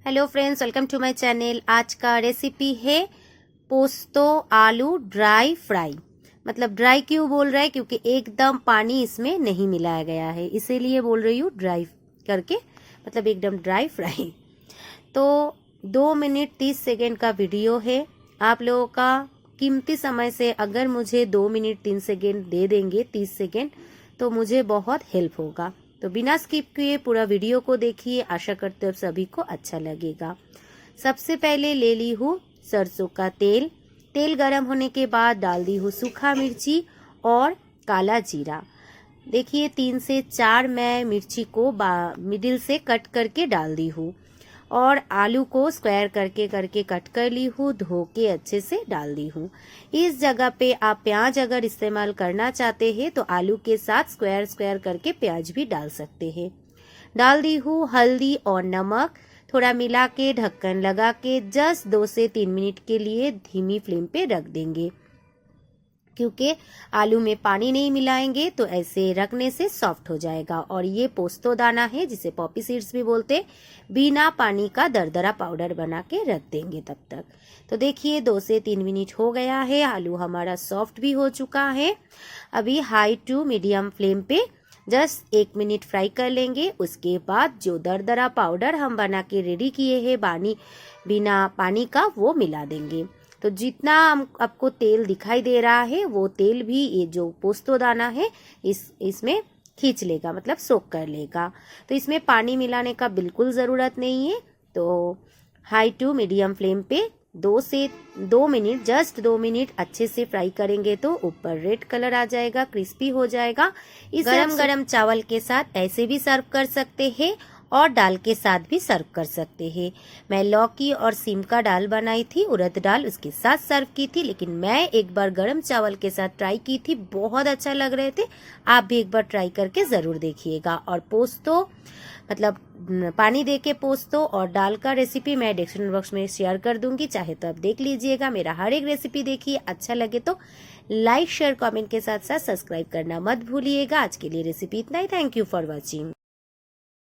Hello friends, welcome to my channel. आज का recipe है पोस्तो आलू ड्राई फ्राई। मतलब ड्राई क्यों बोल रहा है, क्योंकि एकदम पानी इसमें नहीं मिलाया गया है, इसीलिए बोल रही हूँ ड्राई करके, मतलब एकदम ड्राई फ्राई। तो 2 मिनट 30 सेकेंड का वीडियो है। आप लोगों का कीमती समय से अगर मुझे 2 मिनट 3 सेकेंड दे देंगे, 30 सेकेंड, तो मुझे बहुत हेल्प होगा। तो बिना स्किप किए पूरा वीडियो को देखिए। आशा करते हो सभी को अच्छा लगेगा। सबसे पहले ले ली हूँ सरसों का तेल। तेल गरम होने के बाद डाल दी हूँ सूखा मिर्ची और काला जीरा। देखिए 3 से 4 मैं मिर्ची को मिडिल से कट करके डाल दी हूँ और आलू को स्क्वायर करके कट कर ली हूँ, धो के अच्छे से डाल दी हूँ। इस जगह पे आप प्याज अगर इस्तेमाल करना चाहते हैं तो आलू के साथ स्क्वायर स्क्वायर करके प्याज भी डाल सकते हैं। डाल दी हूँ हल्दी और नमक। थोड़ा मिला के ढक्कन लगा के जस्ट 2 से 3 मिनट के लिए धीमी फ्लेम पे रख देंगे, क्योंकि आलू में पानी नहीं मिलाएंगे तो ऐसे रखने से सॉफ्ट हो जाएगा। और ये पोस्तो दाना है, जिसे पॉपी सीड्स भी बोलते, बिना पानी का दरदरा पाउडर बना के रख देंगे तब तक। तो देखिए 2 से 3 मिनट हो गया है, आलू हमारा सॉफ्ट भी हो चुका है। अभी हाई टू मीडियम फ्लेम पे जस्ट 1 मिनट फ्राई कर लेंगे। उसके बाद जो दरदरा पाउडर हम बना के रेडी किए हैं बिना पानी का, वो मिला देंगे। तो जितना आपको तेल दिखाई दे रहा है वो तेल भी ये जो पोस्तो दाना है इसमें खींच लेगा, मतलब सोक कर लेगा। तो इसमें पानी मिलाने का बिल्कुल ज़रूरत नहीं है। तो हाई टू मीडियम फ्लेम पे 2 मिनट, जस्ट 2 मिनट अच्छे से फ्राई करेंगे तो ऊपर रेड कलर आ जाएगा, क्रिस्पी हो जाएगा। इस गरम गरम चावल के साथ ऐसे भी सर्व कर सकते हैं और दाल के साथ भी सर्व कर सकते हैं। मैं लौकी और सीम का दाल बनाई थी, उड़द दाल उसके साथ सर्व की थी, लेकिन मैं एक बार गरम चावल के साथ ट्राई की थी, बहुत अच्छा लग रहे थे। आप भी एक बार ट्राई करके ज़रूर देखिएगा। और पोस्तो, मतलब पानी दे के पोस्तो और दाल का रेसिपी मैं डिस्क्रिप्शन बॉक्स में शेयर कर दूंगी, चाहे तो आप देख लीजिएगा। मेरा हर एक रेसिपी देखिए, अच्छा लगे तो लाइक शेयर कमेंट के साथ साथ सब्सक्राइब करना मत भूलिएगा। आज के लिए रेसिपी इतना ही। Thank you for watching.